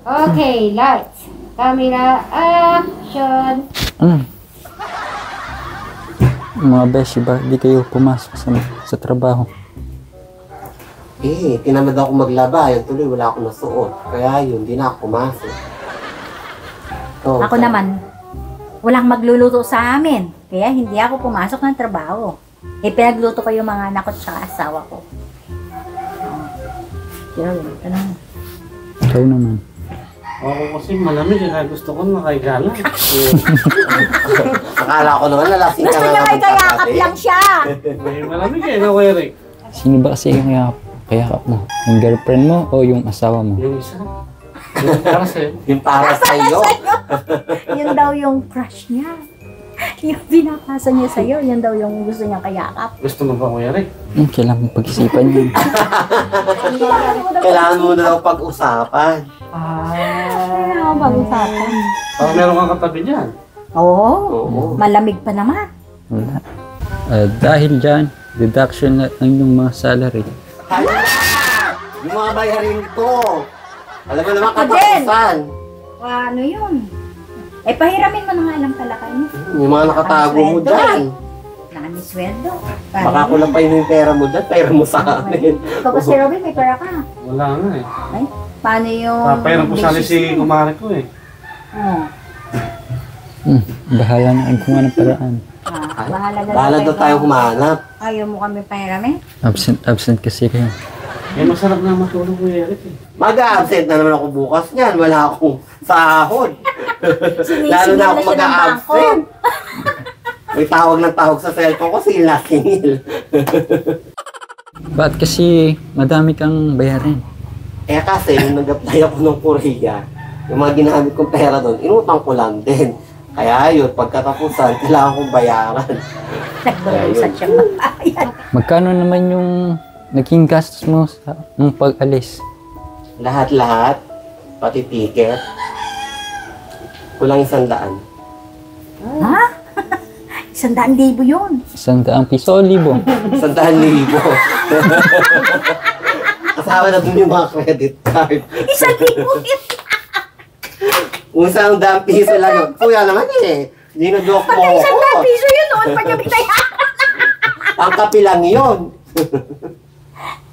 Okay, lights. Camera, action. Mga beshi ba, di kayo pumasok sa trabaho? Tinamad ako maglaba. Yun tuloy, wala akong nasuot. Kaya yun, di na ako pumasok. So, Ako naman, walang magluluto sa amin. Kaya hindi ako pumasok ng trabaho. Pinagluto ko yung mga anak ko at asawa ko. Yun, ano? Ikaw naman. Ako kasi malamig kaya gusto ko nakaigalan. akala ko naman nalasing ka Gusto niya may kayakap lang siya. May malamig na Eric. Sino ba kasi yung kayakap mo? Yung girlfriend mo o yung asawa mo? Yung isa. Yung para sa'yo. Yung para sa'yo. Yun daw yung crush niya. Yung pinapasa niya sa'yo, yun daw yung gusto niyang kayakap. Gusto mo ba Eric? Kailangan mong pag-isipan yun. Kailangan mo na daw pag-usapan. Kailangan pag-usapan. Pag meron kang katabi dyan. Oo. Malamig pa naman. Wala. Dahil dyan, deduction na ang yung mga salary. Yung mga bayarin ko. Alam mo naman Ako din. katapusan. Ano yun? Pahiramin mo na nga lang talakay niya. Yung mga nakatago mo dyan. Nakanisweldo. Baka kulang pa yung pera mo dyan, pera mo sa amin. Ikaw ba si Robin, may pera ka? Wala nga eh. Ay, paano yung... Papayarang ko sali si kumare ko eh. Bahala na ang kuha ng paraan. Bahala daw tayo humanap. Ayaw mo kami pahiramin? Absent kasi kayo. Masarap na matulog ko Eric eh. Mag-a-absent na naman ako bukas niyan. Wala akong sahod. Lalo na ako mag-a-absent. May tawag ng tawag sa cellphone ko, singil. Ba't kasi madami kang bayarin? Kasi nung nag-apply ako ng Korea, yung mga ginamit kong pera doon, inutang ko lang din. Kaya yun, pagkatapusan, kailangan kong bayaran. Nagbarusan siyang magbayad. Magkano naman yung naging gastos mo nung pag-alis? Lahat-lahat, pati ticket, kulang 100. Ha? 100,000 yun. 100 piso o libo? 100,000. Kasama na dun yung mga credit card. 1,000 yun. Kung 100 piso lang yun. Kuya naman eh. Dinodok mo Pagka ako. 100 piso yun noon, pag nabitayan. Ang kapi lang yun.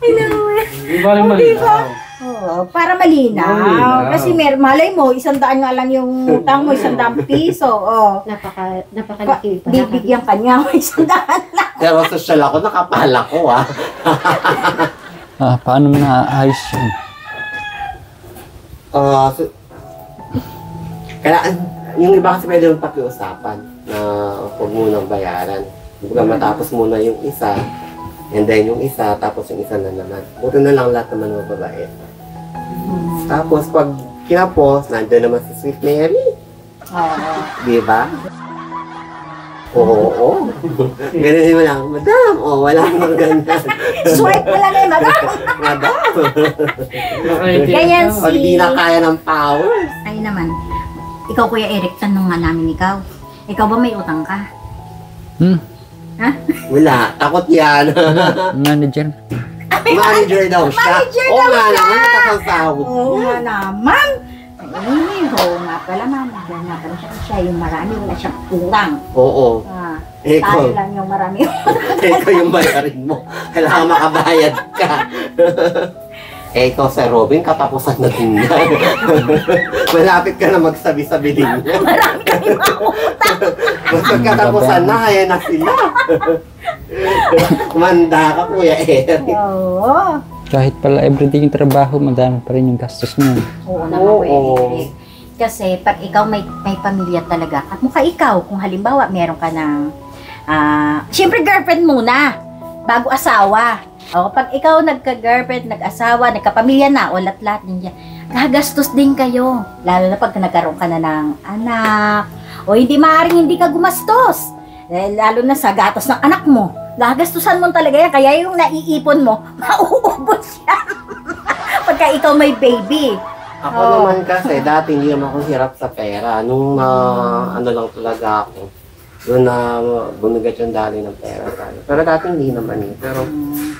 Di ba rin malinaw? Oo, para malinaw. Kasi malay mo, 100 nga lang yung utang mo, 100 piso. Oh. Napakalaki pa. Bibigyan ka niya, 100 lang. Pero social ako, nakapala ko ah. Paano mo naaayos yun? Kailangan, yung iba kasi pwede mong pakiusapan na huwag munang bayaran. Kumbaga matapos muna yung isa, and then yung isa, tapos yung isa na naman. Buto na lang lahat naman ng babae. Tapos pag kinapos, nandiyan naman si Sweet Mary. Di ba? Oo. Ganun mo lang, Madam, wala nang ganyan. Swipe mo lang eh, madam. Madam. Ganyan Pag di na kaya ng powers. Ay naman, ikaw Kuya Eric, tanong nga namin ikaw. Ikaw ba may utang ka? Ha? Wala, takot yan. Manager? Manager daw siya. Manager Oo daw nga siya. naman, nakakasahod. Oo nga naman. Ay, oo nga pala manager nga pala siya. Siya yung marami, wala siyang utang. Oo. Tayo lang yung marami. Ikaw yung bayarin mo. Kailangan makabayad ka. Ito sa Robin, katapusan na din yan. Malapit ka na magsabi-sabi din yan. Marami kami mga utang. Basta katapusan na, kaya na sila. Kumanda ka, Kuya Eric. Oo. Kahit pala everyday yung trabaho, madami pa rin yung gastos mo. Oo naman Kuya Eric. Kasi pag ikaw may pamilya talaga, at mukha ikaw, kung halimbawa meron ka ng, siyempre girlfriend muna, bago asawa. O, pag ikaw nagka-girlfriend, nag-asawa, nagkapamilya na, o lahat-lahat din yan, gagastos din kayo. Lalo na pag nagkaroon ka na ng anak, o hindi maaaring hindi ka gumastos. Lalo na sa gatas ng anak mo. Gagastusan mo talaga yan, kaya yung naiipon mo, mauubos yan. Pagka ikaw may baby. Ako naman kasi, dati hindi naman ako hirap sa pera. Nung ano lang talaga ako, doon na bumigat yung dali ng pera. Pero dati hindi naman eh. Pero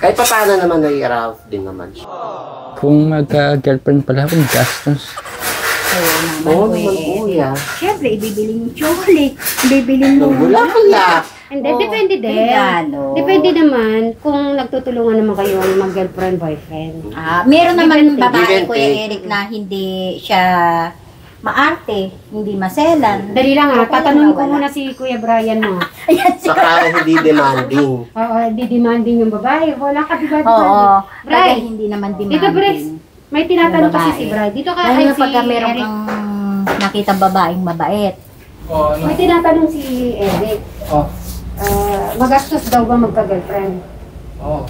kahit pa paano naman nai-arouse din naman siya. Kung magka-girlfriend pala ako, gastos. naman, Oo Kuya naman, Eric. kuya. Siyempre, ibibili yung chocolate. Ibibili mo. Bulaklak. Hindi, Oo, depende din. regalo. Depende naman kung nagtutulungan naman kayo mag-girlfriend, boyfriend. Meron naman Give and babae, take. Kuya Eric, na hindi siya maarte, hindi maselan. Dali lang Okay, tatanungin ko wala. muna si Kuya Brian mo. Ayan, si Saka hindi demanding. Oo, di-demanding yung babae. Wala ka, diba? Oo, Bray, bagay hindi naman dito, Brex. demanding. May tinatanong Yung kasi babae. si Brian. Dito ka, Lalo ay na si pagka meron Eric. kang nakita babaeng mabait. May tinatanong si Eric. Oh. Magastos daw ba magka-girlfriend? Oo.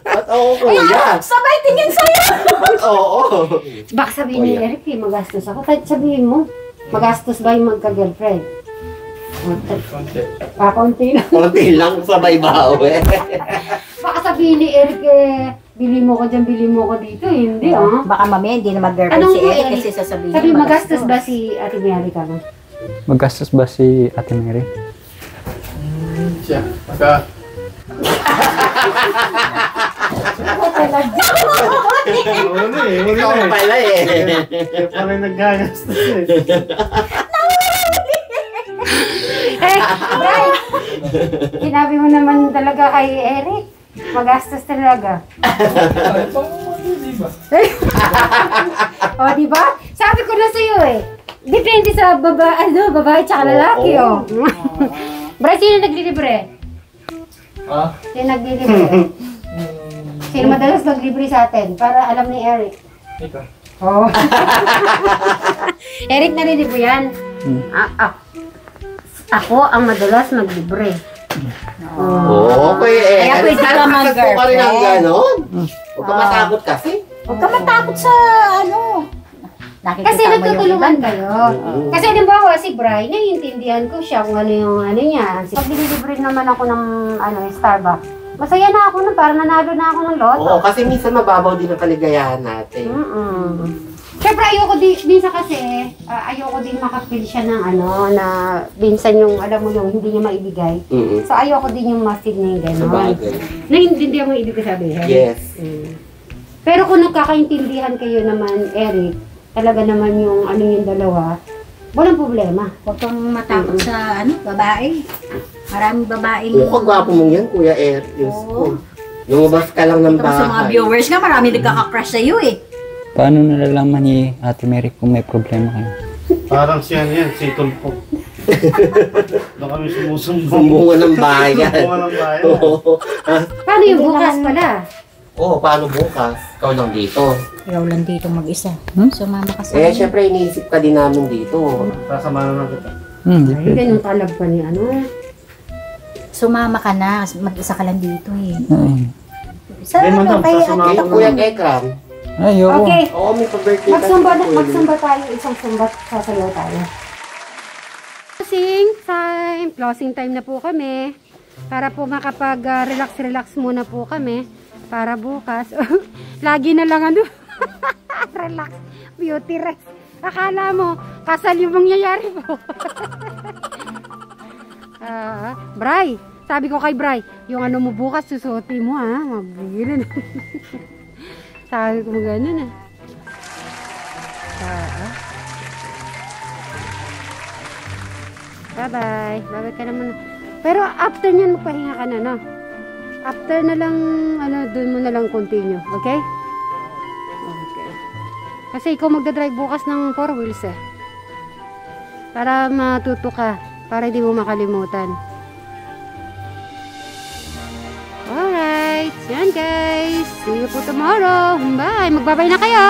Ba't oo, kuya? Sabay tingin sa'yo! Ba't oo? Baka sabihin ni Kuya. Eric, magastos ako. Kahit sabihin mo, magastos ba yung magka-girlfriend? Konti. Konti lang. Konti lang sabay bawi. Baka sabihin ni Eric, bili mo ko dyan, bili mo ko dito. Hindi, ah. Baka mamaya hindi na mag-girlfriend Anong si Eric Eric? kasi sasabihin Sabi, niya, magastos ba si Ate Mary ka mo? Magastos ba si Ate Mary? Siya. Pagka... Uli Ikaw na eh. pala eh. Kaya pala naggagastos eh. Bray, sinabi mo naman talaga kay Eric. Magastos talaga. O, di ba? Sabi ko na sa'yo eh. Depende sa babae tsaka lalaki, Oo. Bray, sino naglilibre? Ah? Sino naglilibre? Sino madalas maglibre sa atin? Para alam ni Eric. Ikaw. Oh. Eric, narinig mo yan? Ako ang madalas maglibre. Oo, kuya eh. Kaya pwede ka mag-girlfriend. ka rin ang ganon. Huwag ka matakot kasi. Huwag ka matakot sa ano. Nakikita Kasi mo yung nagtutulungan iba. kayo. Mm. Kasi halimbawa si Bri, naiintindihan ko siya kung ano yung ano niya. Pag dinilibre naman ako ng Starbucks, masaya na ako nun, parang nanalo na ako ng loto. Oo, kasi minsan mababaw din ang kaligayahan natin. Siyempre ayoko din, minsan kasi, ayoko din makapil siya ng ano, na minsan yung, alam mo yung hindi niya maibigay. Mm-mm. So ayoko din yung ma-feel niya yung gano'n. Sabagay. Naiintindihan mo yung ibig sabihin? Yes. Pero kung nagkakaintindihan kayo naman, Eric, talaga naman yung ano yung dalawa, walang problema. Huwag kang matakot sa ano, babae. Maraming babaeng... Oo, kagwapo mong yan, Kuya Eric. Oo. Lumabas ka lang ng Ito sa mga bahay. viewers nga, marami nagkaka-crush sa'yo eh. Paano nalalaman ni Ate Mary kung may problema kayo? Parang siya yan, si Tulpo. Doon kami sumusumbong. Sumbungan ng bayan. Sumbungan ng bayan. Oo. Paano yung bukas pala? Oo, paano bukas? Ikaw lang dito. Ikaw lang dito mag-isa. Sumama ka sa Eh, syempre, iniisip ka din namin dito. Sasamahan na kita. Ay, ganun talag pa ni ano. Sumama ka na, mag-isa ka lang dito eh. Ay, Sa Hindi, ano, madam, kay sasama ano, Kay ako Kuya Ekram. ayoko. Okay, Oo, may pa-birthday magsumba tayo, isang sumbat, sasayaw tayo. Closing time na po kami. Para po makapag-relax muna po kami. Para bukas. Lagi na lang ano. Relax. Beauty rest. Akala mo, kasal yung mangyayari po. Bray, sabi ko kay Bray, yung ano mo bukas, susuotin mo ha. Mabigil na. Sabi ko gano'n ah. Bye-bye. Bye-bye ka naman. Pero after nyan, magpahinga ka na, no? After na lang, ano, doon mo na lang continue. Okay? Okay. Kasi ikaw magdadrive bukas ng 4 wheels eh. Para matuto ka. Para hindi mo makalimutan. Alright. Yan guys. See you po tomorrow. Bye. Magbabay na kayo.